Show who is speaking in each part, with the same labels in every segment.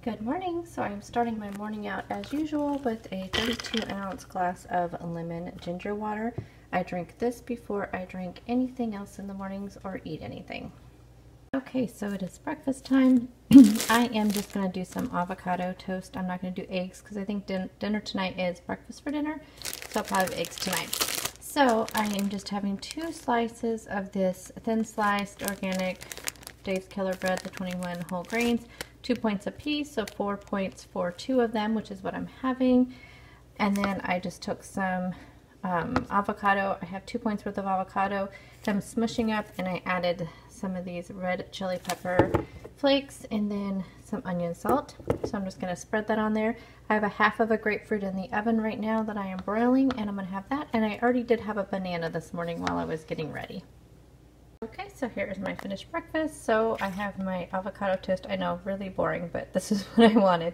Speaker 1: Good morning. So I'm starting my morning out as usual with a 32-ounce glass of lemon ginger water. I drink this before I drink anything else in the mornings or eat anything. Okay, so it is breakfast time. I am just going to do some avocado toast. I'm not going to do eggs because I think dinner tonight is breakfast for dinner, so I'll probably have eggs tonight. So I am just having 2 slices of this thin sliced organic Dave's Killer Bread, the 21 whole grains. 2 points a piece, so 4 points for 2 of them, which is what I'm having. And then I just took some avocado. I have 2 points worth of avocado that I'm smushing up, and I added some of these red chili pepper flakes and then some onion salt. So I'm just going to spread that on there. I have a half of a grapefruit in the oven right now that I am broiling, and I'm going to have that. And I already did have a banana this morning while I was getting ready. Okay, so here is my finished breakfast. So I have my avocado toast. I know, really boring, but this is what I wanted.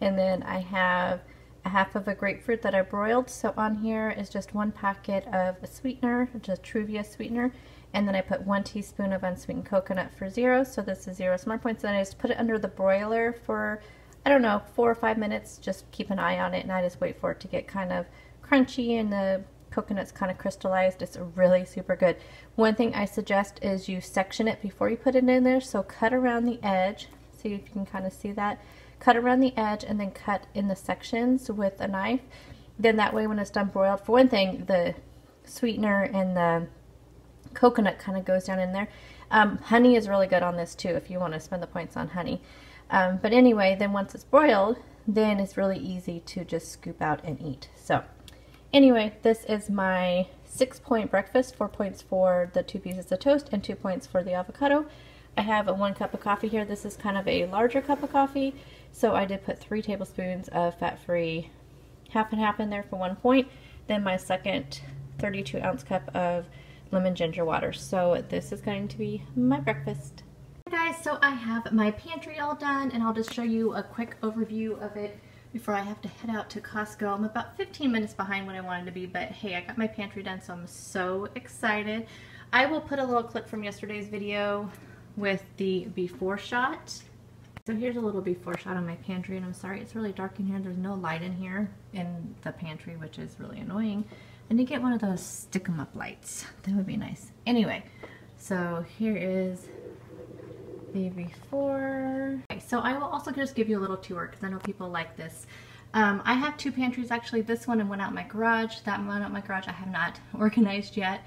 Speaker 1: And then I have a half of a grapefruit that I broiled. So on here is just 1 packet of a sweetener, just Truvia sweetener. And then I put 1 teaspoon of unsweetened coconut for 0. So this is 0 smart points. Then I just put it under the broiler for, I don't know, 4 or 5 minutes. Just keep an eye on it, and I just wait for it to get kind of crunchy and the coconut's kind of crystallized. It's really super good. One thing I suggest is you section it before you put it in there. So cut around the edge. See if you can kind of see that. Cut around the edge and then cut in the sections with a knife. Then that way when it's done broiled, for one thing, the sweetener and the coconut kind of goes down in there. Honey is really good on this too if you want to spend the points on honey. But anyway, then once it's broiled, then it's really easy to just scoop out and eat. So anyway, this is my 6-point breakfast, 4 points for the 2 pieces of toast and 2 points for the avocado. I have a 1 cup of coffee here. This is kind of a larger cup of coffee, so I did put 3 tablespoons of fat-free half and half in there for 1 point. Then my second 32-ounce cup of lemon ginger water. So this is going to be my breakfast. Hey guys, so I have my pantry all done, and I'll just show you a quick overview of it before I have to head out to Costco. I'm about 15 minutes behind when I wanted to be, but hey, I got my pantry done, so I'm so excited. I will put a little clip from yesterday's video with the before shot. So here's a little before shot on my pantry, and I'm sorry it's really dark in here. There's no light in here in the pantry, which is really annoying. I need to get one of those stick-em-up lights. That would be nice. Anyway, so here is the before. Okay, so I will also just give you a little tour because I know people like this. I have 2 pantries actually. This one and one out in my garage. That one out in my garage I have not organized yet.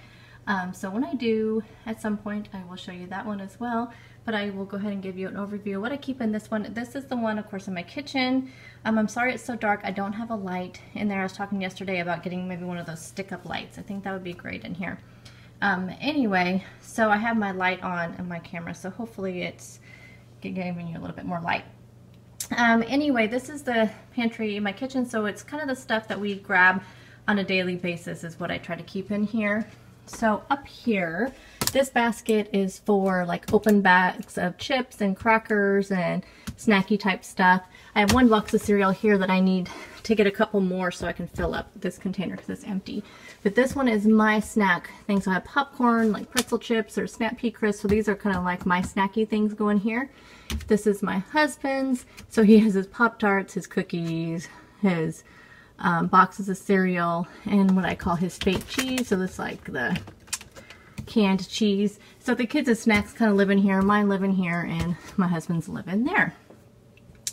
Speaker 1: So when I do at some point I will show you that one as well. But I will go ahead and give you an overview of what I keep in this one. This is the one, of course, in my kitchen. I'm sorry it's so dark. I don't have a light in there. I was talking yesterday about getting maybe one of those stick-up lights. I think that would be great in here. Anyway, so I have my light on in my camera, so hopefully it's giving you a little bit more light. Anyway, this is the pantry in my kitchen, so it's kind of the stuff that we grab on a daily basis is what I try to keep in here. So up here, this basket is for like open bags of chips and crackers and snacky type stuff. I have 1 box of cereal here that I need to get a couple more so I can fill up this container because it's empty. But this one is my snack thing. So I have popcorn, like pretzel chips or Snap Pea Crisps. So these are kind of like my snacky things going here. This is my husband's. So he has his Pop-Tarts, his cookies, his boxes of cereal, and what I call his fake cheese. So this is like the canned cheese. So the kids' snacks kind of live in here, mine live in here, and my husband's live in there.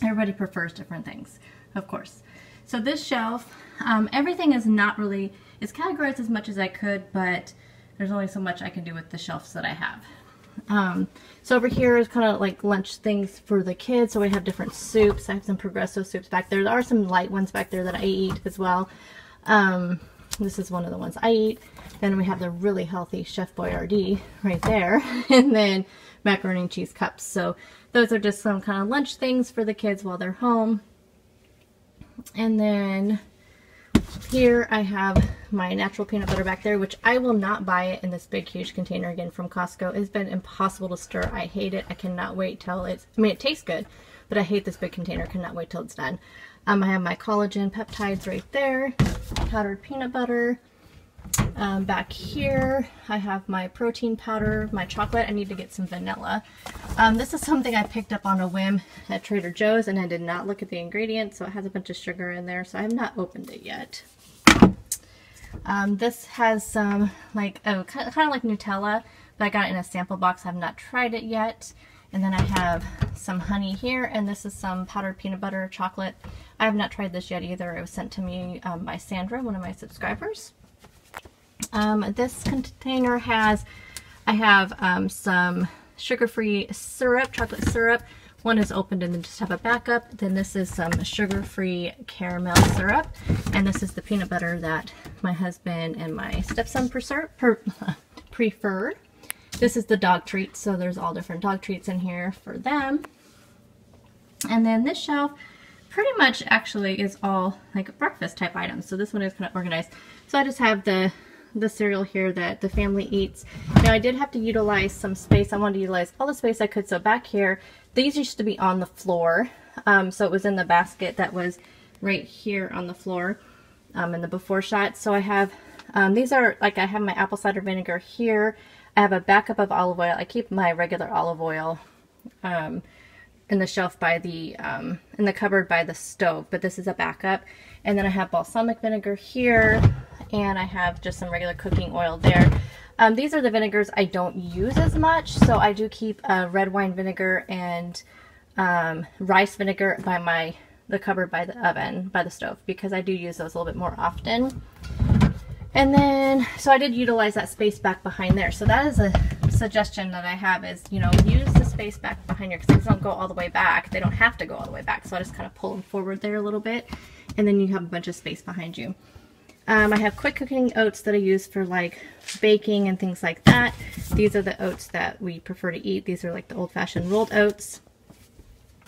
Speaker 1: Everybody prefers different things, of course. So this shelf, everything is not really, it's categorized as much as I could, but there's only so much I can do with the shelves that I have. So over here is kind of like lunch things for the kids. So we have different soups. I have some Progresso soups back there. There are some light ones back there that I eat as well. This is one of the ones I eat. Then we have the really healthy Chef Boyardee right there. And then macaroni and cheese cups. So those are just some kind of lunch things for the kids while they're home. And then here I have my natural peanut butter back there, which I will not buy it in this big huge container again from Costco. It's been impossible to stir. I hate it. I cannot wait till it's, I mean it tastes good, but I hate this big container. Cannot wait till it's done. I have my collagen peptides right there, powdered peanut butter, Back here, I have my protein powder, my chocolate. I need to get some vanilla. This is something I picked up on a whim at Trader Joe's, and I did not look at the ingredients, so it has a bunch of sugar in there, so I have not opened it yet. This has some, like, kind of like Nutella, but I got it in a sample box. I have not tried it yet. And then I have some honey here, and this is some powdered peanut butter chocolate. I have not tried this yet either. It was sent to me by Sandra, one of my subscribers. This container has, I have some sugar-free syrup, chocolate syrup. One is opened and then just have a backup. Then this is some sugar-free caramel syrup. And this is the peanut butter that my husband and my stepson prefer. This is the dog treats, so there's all different dog treats in here for them. And then this shelf pretty much actually is all like breakfast type items. So this one is kind of organized. So I just have the cereal here that the family eats. Now I did have to utilize some space. I wanted to utilize all the space I could. So back here, these used to be on the floor. So it was in the basket that was right here on the floor in the before shot. So I have, these are like, I have my apple cider vinegar here. I have a backup of olive oil. I keep my regular olive oil in the shelf by the, in the cupboard by the stove, but this is a backup. And then I have balsamic vinegar here, and I have just some regular cooking oil there. These are the vinegars I don't use as much, so I do keep red wine vinegar and rice vinegar by the cupboard by the oven, by the stove, because I do use those a little bit more often. And then, so I did utilize that space back behind there. So that is a suggestion that I have is, you know, use the space back behind here, because these don't go all the way back. They don't have to go all the way back. So I just kind of pull them forward there a little bit, and then you have a bunch of space behind you. I have quick cooking oats that I use for like baking and things like that. These are the oats that we prefer to eat. These are like the old-fashioned rolled oats.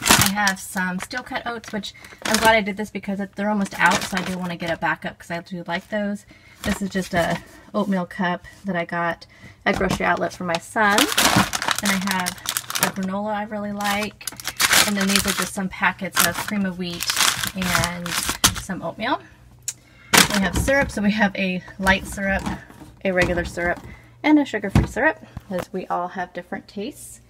Speaker 1: I have some steel cut oats, which I'm glad I did this because they're almost out, so I do want to get a backup because I do like those. This is just a oatmeal cup that I got at Grocery Outlet for my son. And I have a granola I really like. And then these are just some packets of cream of wheat and some oatmeal. We have syrup, so we have a light syrup, a regular syrup, and a sugar-free syrup, because we all have different tastes.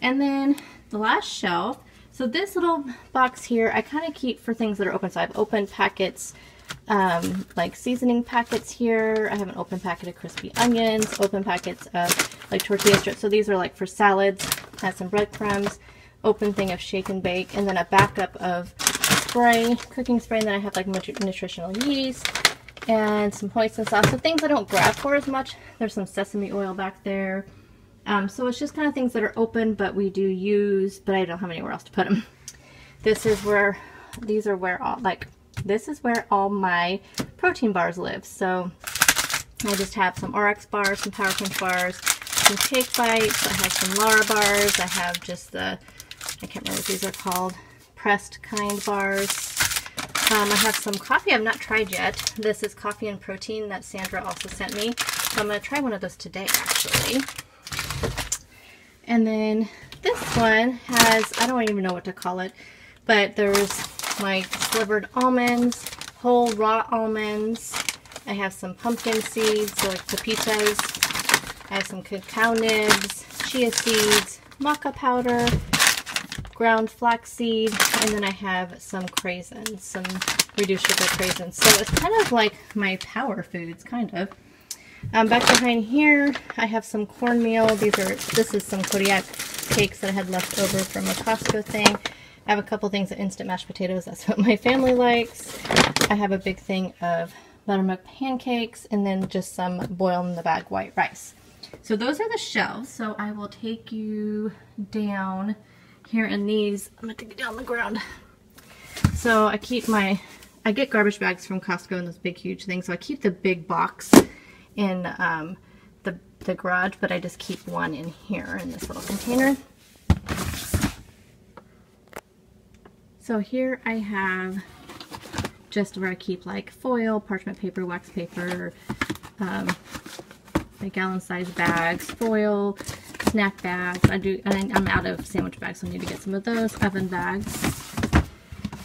Speaker 1: And then the last shelf, so this little box here, I kind of keep for things that are open. So I have open packets, like seasoning packets here. I have an open packet of crispy onions, open packets of like tortilla strips. So these are like for salads. I have some breadcrumbs, open thing of shake and bake, and then a backup of spray, cooking spray, and then I have like nutritional yeast and some hoisin sauce. So things I don't grab for as much. There's some sesame oil back there. So it's just kind of things that are open, but we do use, but I don't have anywhere else to put them. This is where, these are where all, like, this is where all my protein bars live. So I just have some RX bars, some Power Crunch bars, some Cake Bites. I have some Lara bars. I have just the, I can't remember what these are called, pressed kind bars. I have some coffee I've not tried yet. This is coffee and protein that Sandra also sent me. So I'm going to try one of those today, actually. And then this one has, I don't even know what to call it, but there's my slivered almonds, whole raw almonds. I have some pumpkin seeds, so like pepitas. I have some cacao nibs, chia seeds, maca powder, ground flaxseed, and then I have some craisins, some reduced sugar craisins. So it's kind of like my power foods, kind of. Back behind here, I have some cornmeal. This is some Kodiak cakes that I had left over from a Costco thing. I have a couple things of instant mashed potatoes. That's what my family likes. I have a big thing of buttermilk pancakes, and then just some boiled in the bag white rice. So those are the shelves. So I will take you down here in these. I'm going to take you down the ground. So I get garbage bags from Costco and those big huge things. So I keep the big box in the garage, but I just keep one in here in this little container. So here I have just where I keep like foil, parchment paper, wax paper, like gallon-sized bags, foil, snack bags. I'm out of sandwich bags, so I need to get some of those. Oven bags.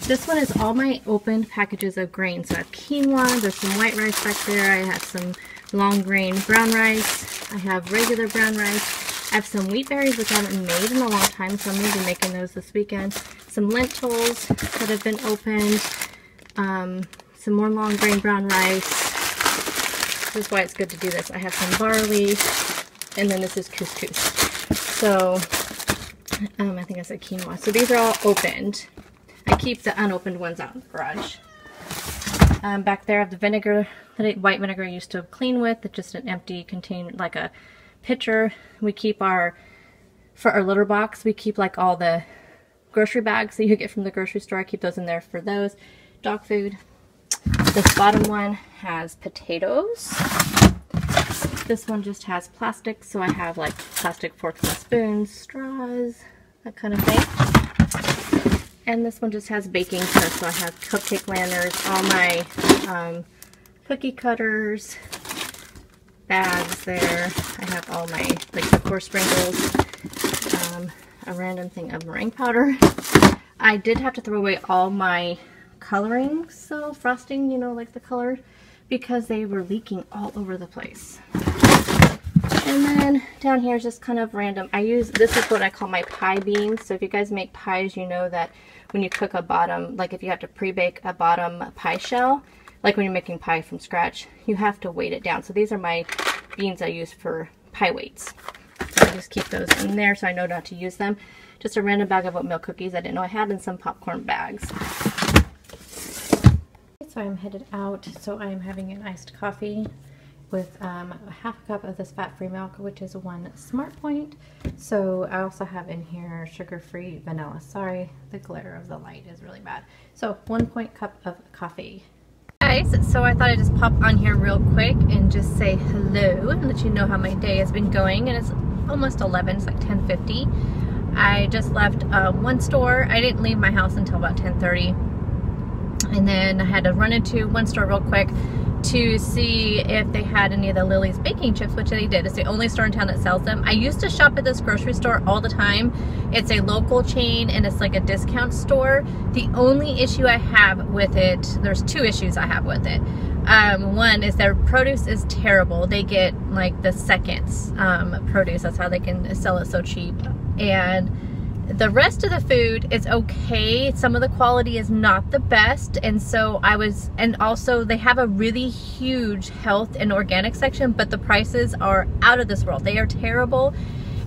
Speaker 1: This one is all my opened packages of grains. So I have quinoa, there's some white rice back there, I have some long grain brown rice. I have regular brown rice. I have some wheat berries, which I haven't made in a long time, so I'm going to be making those this weekend. Some lentils that have been opened. Some more long grain brown rice. This is why it's good to do this. I have some barley, and then this is couscous. So, I think I said quinoa. So these are all opened. I keep the unopened ones out in the garage. Back there I have the vinegar, white vinegar I used to clean with. It's just an empty container, like a pitcher. We keep for our litter box, we keep like all the grocery bags that you get from the grocery store. I keep those in there for those. Dog food. This bottom one has potatoes. This one just has plastic, so I have like plastic forks and spoons, straws, that kind of thing. And this one just has baking stuff, so I have cupcake lanterns, all my cookie cutters, bags there. I have all my like decor sprinkles, a random thing of meringue powder. I did have to throw away all my coloring, so frosting, you know, like the color, because they were leaking all over the place. And then down here is just kind of random. This is what I call my pie beans. So if you guys make pies, you know that when you cook a bottom, like if you have to pre-bake a bottom pie shell, like when you're making pie from scratch, you have to weight it down. So these are my beans I use for pie weights. So I just keep those in there so I know not to use them. Just a random bag of oatmeal cookies I didn't know I had, and some popcorn bags. So I'm headed out. So I am having an iced coffee with half a cup of this fat-free milk, which is 1 Smart Point. So I also have in here sugar-free vanilla. Sorry, the glare of the light is really bad. So 1 cup of coffee. Guys, so I thought I'd just pop on here real quick and just say hello and let you know how my day has been going. And it's almost 11, it's like 10:50. I just left one store. I didn't leave my house until about 10:30. And then I had to run into one store real quick to see if they had any of the Lily's baking chips, which they did. It's the only store in town that sells them. I used to shop at this grocery store all the time. It's a local chain and it's like a discount store. The only issue I have with it, there's 2 issues I have with it. One is their produce is terrible. They get like the seconds produce. That's how they can sell it so cheap. And the rest of the food is okay. Some of the quality is not the best, and so and also they have a really huge health and organic section, but the prices are out of this world. They are terrible.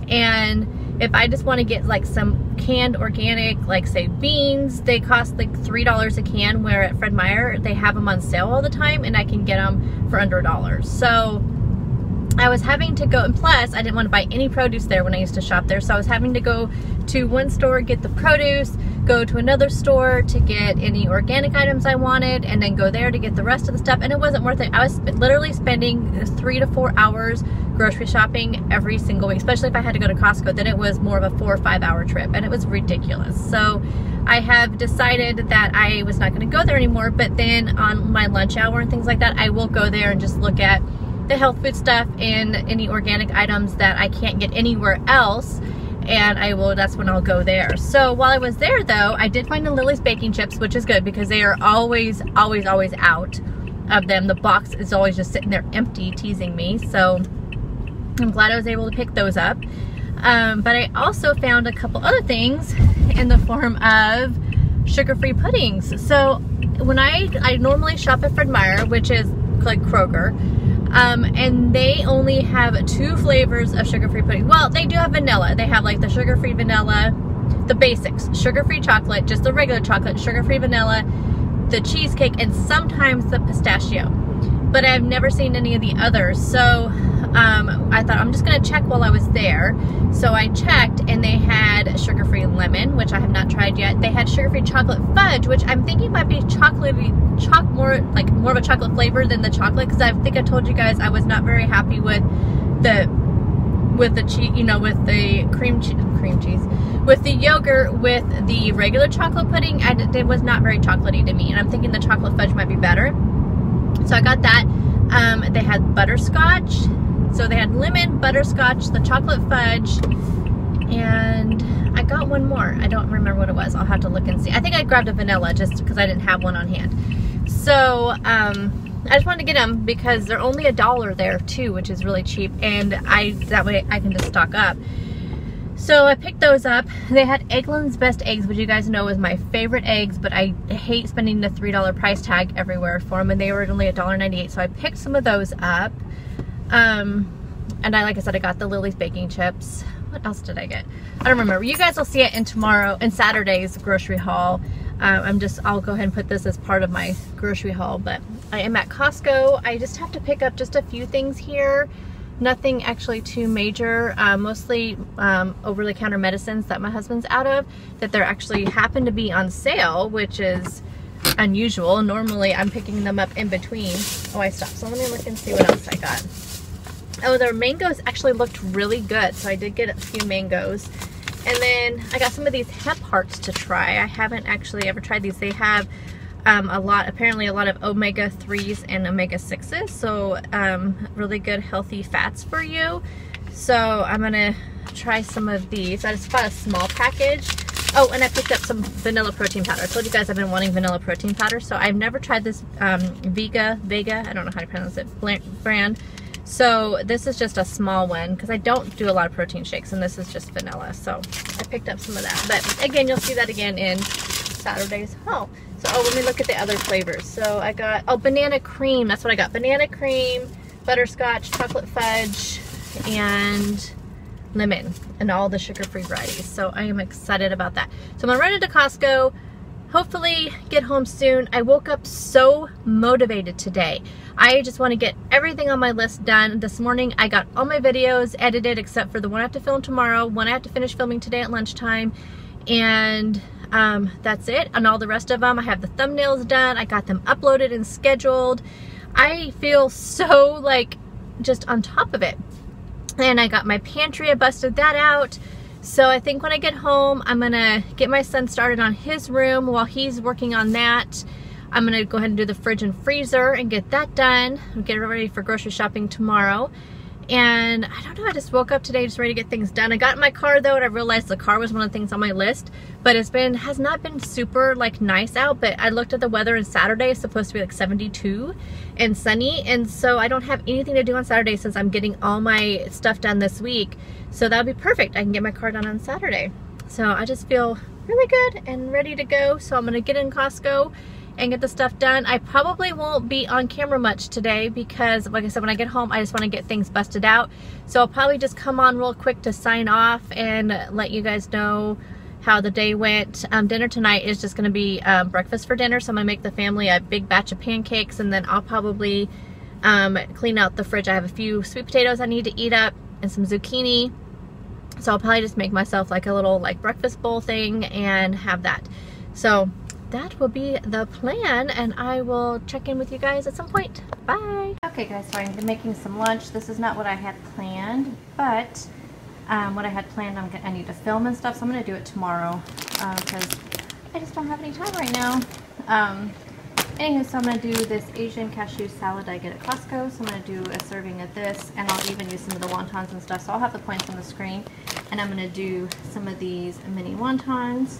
Speaker 1: And if I just want to get like some canned organic, like say beans, they cost like $3 a can, where at Fred Meyer they have them on sale all the time and I can get them for under $1. So I was having to go, and plus I didn't want to buy any produce there when I used to shop there, so I was having to go to one store, get the produce, go to another store to get any organic items I wanted, and then go there to get the rest of the stuff, and it wasn't worth it. I was literally spending 3 to 4 hours grocery shopping every single week, especially if I had to go to Costco. Then it was more of a 4 or 5 hour trip, and it was ridiculous. So I have decided that I was not going to go there anymore, but then on my lunch hour and things like that, I will go there and just look at the health food stuff and any organic items that I can't get anywhere else, and that's when I'll go there. So while I was there though, I did find the Lily's baking chips, which is good because they are always out of them. The box is always just sitting there empty, teasing me, so I'm glad I was able to pick those up. But I also found a couple other things in the form of sugar-free puddings. So when I normally shop at Fred Meyer, which is like Kroger, and they only have 2 flavors of sugar-free pudding. Well, they do have vanilla. They have like the sugar-free vanilla, the basics, sugar-free chocolate, just the regular chocolate, sugar-free vanilla, the cheesecake, and sometimes the pistachio. But I've never seen any of the others. So I thought I'm just gonna check while I was there. So I checked, and they had sugar-free lemon, which I have not tried yet. They had sugar-free chocolate fudge, which I'm thinking might be more of a chocolate flavor than the chocolate, because I think I told you guys I was not very happy with the cheese, you know, with the cream cheese, with the yogurt, with the regular chocolate pudding. It was not very chocolatey to me, and I'm thinking the chocolate fudge might be better. So I got that. They had butterscotch. So they had lemon, butterscotch, the chocolate fudge, and I got one more. I don't remember what it was. I'll have to look and see. I think I grabbed a vanilla just because I didn't have one on hand. So I just wanted to get them because they're only $1 there too, which is really cheap, and that way I can just stock up. So I picked those up. They had Eggland's Best Eggs, which you guys know is my favorite eggs, but I hate spending the $3 price tag everywhere for them, and they were only $1.98. So I picked some of those up. And like I said, I got the Lily's baking chips. What else did I get? I don't remember. You guys will see it in Saturday's grocery haul. I'll go ahead and put this as part of my grocery haul, but I am at Costco. I just have to pick up just a few things here. Nothing actually too major, mostly over-the-counter medicines that my husband's out of, that they're actually happen to be on sale, which is unusual. Normally I'm picking them up in between. Oh, I stopped. So let me look and see what else I got. Oh, their mangoes actually looked really good, so I did get a few mangoes. And then I got some of these hemp hearts to try. I haven't actually ever tried these. They have apparently a lot of omega-3s and omega-6s, so really good healthy fats for you. So I'm gonna try some of these. I just bought a small package. Oh, and I picked up some vanilla protein powder. I told you guys I've been wanting vanilla protein powder, so I've never tried this Vega, I don't know how to pronounce it, brand. So this is just a small one because I don't do a lot of protein shakes, and this is just vanilla. So I picked up some of that. But again, you'll see that again in Saturday's haul. So, oh, let me look at the other flavors. So I got, oh, banana cream. That's what I got. Banana cream, butterscotch, chocolate fudge, and lemon, and all the sugar-free varieties. So I am excited about that. So I'm gonna run into Costco, hopefully get home soon. I woke up so motivated today. I just want to get everything on my list done. This morning I got all my videos edited except for the one I have to film tomorrow, one I have to finish filming today at lunchtime, and that's it. And all the rest of them, I have the thumbnails done. I got them uploaded and scheduled. I feel so like just on top of it. And I got my pantry, I busted that out. So I think when I get home, I'm gonna get my son started on his room while he's working on that. I'm gonna go ahead and do the fridge and freezer and get that done. Get ready for grocery shopping tomorrow. And I don't know, I just woke up today just ready to get things done. I got in my car though, and I realized the car was one of the things on my list, but has not been super like nice out. But I looked at the weather, and Saturday is supposed to be like 72 and sunny, and so I don't have anything to do on Saturday since I'm getting all my stuff done this week. So that'll be perfect. I can get my car done on Saturday. So I just feel really good and ready to go. So I'm gonna get in Costco and get the stuff done. I probably won't be on camera much today because, like I said, when I get home, I just want to get things busted out. So I'll probably just come on real quick to sign off and let you guys know how the day went. Dinner tonight is just going to be breakfast for dinner. So I'm going to make the family a big batch of pancakes, and then I'll probably clean out the fridge. I have a few sweet potatoes I need to eat up and some zucchini. So I'll probably just make myself like a little like breakfast bowl thing and have that. So that will be the plan, and I will check in with you guys at some point. Bye. Okay guys, so I'm making some lunch. This is not what I had planned, but what I had planned, I need to film and stuff, so I'm going to do it tomorrow because I just don't have any time right now. Anywho, so I'm going to do this Asian cashew salad I get at Costco. So I'm going to do a serving of this, and I'll even use some of the wontons and stuff, so I'll have the points on the screen. And I'm going to do some of these mini wontons.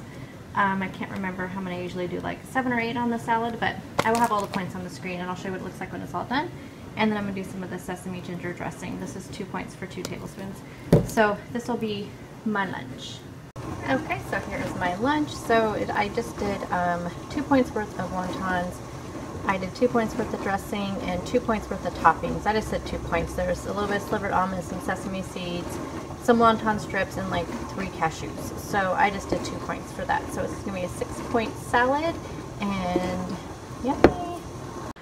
Speaker 1: I can't remember how many I usually do, like 7 or 8 on the salad, but I will have all the points on the screen, and I'll show you what it looks like when it's all done. And then I'm going to do some of the sesame ginger dressing. This is 2 points for 2 tablespoons. So this will be my lunch. Okay, so here is my lunch. So I just did 2 points worth of wontons. I did 2 points worth of dressing and 2 points worth of toppings. I just said 2 points. There's a little bit of slivered almonds, some sesame seeds, some wonton strips, and like 3 cashews. So I just did 2 points for that. So it's gonna be a 6-point salad, and yummy.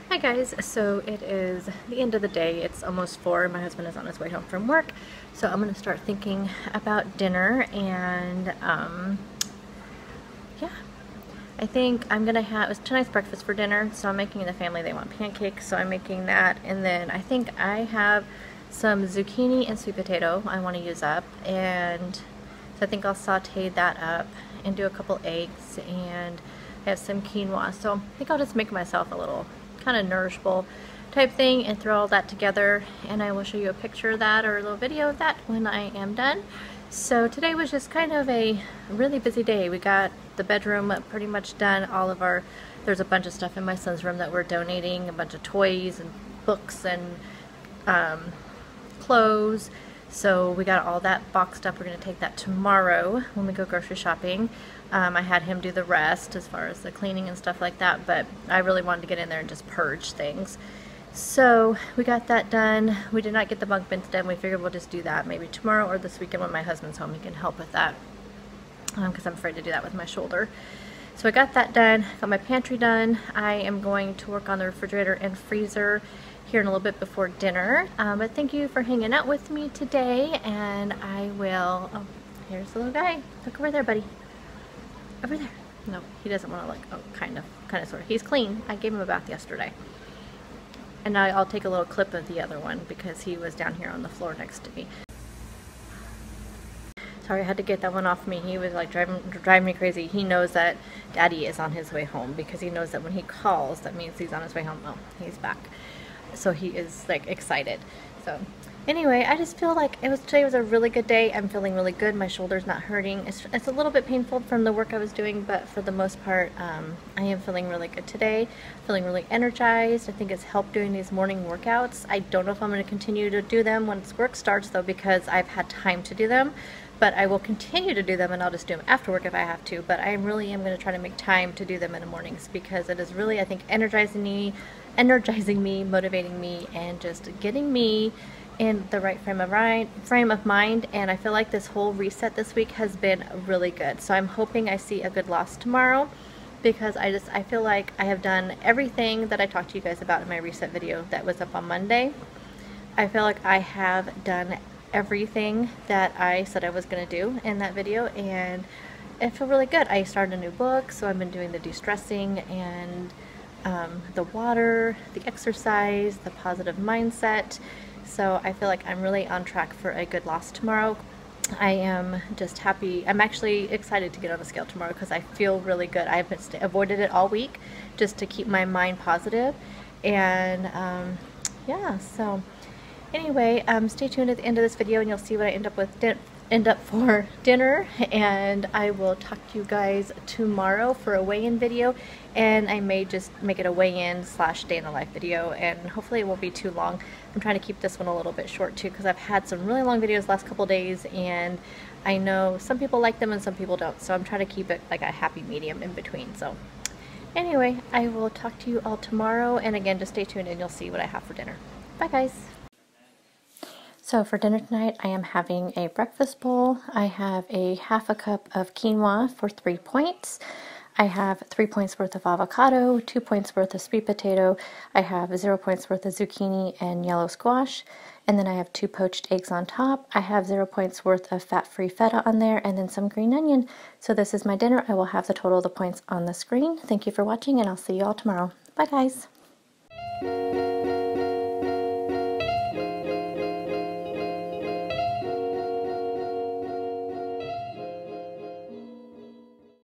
Speaker 1: Hi guys, so it is the end of the day. It's almost 4. My husband is on his way home from work. So I'm gonna start thinking about dinner, and yeah. I think I'm gonna have, it's tonight's breakfast for dinner, so I'm making the family, they want pancakes, so I'm making that. And then I think I have some zucchini and sweet potato I want to use up, and so I think I'll saute that up and do a couple eggs, and I have some quinoa, so I think I'll just make myself a little kind of nourish bowl type thing and throw all that together, and I will show you a picture of that or a little video of that when I am done. So today was just kind of a really busy day. We got the bedroom pretty much done. There's a bunch of stuff in my son's room that we're donating, a bunch of toys and books and clothes. So we got all that boxed up. We're going to take that tomorrow when we go grocery shopping. I had him do the rest as far as the cleaning and stuff like that, but I really wanted to get in there and just purge things. So we got that done. We did not get the bunk bins done. We figured we'll just do that maybe tomorrow or this weekend when my husband's home. He can help with that because I'm afraid to do that with my shoulder. So I got that done, got my pantry done. I am going to work on the refrigerator and freezer here in a little bit before dinner. But thank you for hanging out with me today, and I will, oh, here's the little guy. Look over there, buddy. Over there. No, he doesn't want to look. Oh, kind of, sort of. He's clean. I gave him a bath yesterday. And I'll take a little clip of the other one because he was down here on the floor next to me. Sorry, I had to get that one off me. He was like driving me crazy. He knows that Daddy is on his way home because he knows that when he calls, that means he's on his way home. Oh, he's back. So he is like excited. So anyway, I just feel like today was a really good day. I'm feeling really good. My shoulder's not hurting. It's a little bit painful from the work I was doing, but for the most part, I am feeling really good today. Feeling really energized. I think it's helped doing these morning workouts. I don't know if I'm going to continue to do them once work starts though, because I've had time to do them. But I will continue to do them, and I'll just do them after work if I have to. But I really am going to try to make time to do them in the mornings because it is really, I think, energizing me, motivating me, and just getting me in the right frame of mind. And I feel like this whole reset this week has been really good. So I'm hoping I see a good loss tomorrow because I feel like I have done everything that I talked to you guys about in my reset video that was up on Monday. I feel like I have done everything that I said I was going to do in that video, and I feel really good. I started a new book, so I've been doing the de-stressing and the water, the exercise, the positive mindset. So I feel like I'm really on track for a good loss tomorrow. I am just happy. I'm actually excited to get on the scale tomorrow because I feel really good. I've avoided it all week just to keep my mind positive. And yeah, so anyway, stay tuned at the end of this video and you'll see what I end up for dinner, and I will talk to you guys tomorrow for a weigh-in video, and I may just make it a weigh-in / day in the life video, and hopefully it won't be too long. I'm trying to keep this one a little bit short too because I've had some really long videos last couple days, and I know some people like them and some people don't, so I'm trying to keep it like a happy medium in between. So anyway, I will talk to you all tomorrow, and again, just stay tuned and you'll see what I have for dinner. Bye guys. So for dinner tonight, I am having a breakfast bowl. I have a ½ a cup of quinoa for 3 points. I have 3 points worth of avocado, 2 points worth of sweet potato. I have 0 points worth of zucchini and yellow squash. And then I have 2 poached eggs on top. I have 0 points worth of fat-free feta on there, and then some green onion. So this is my dinner. I will have the total of the points on the screen. Thank you for watching, and I'll see you all tomorrow. Bye guys.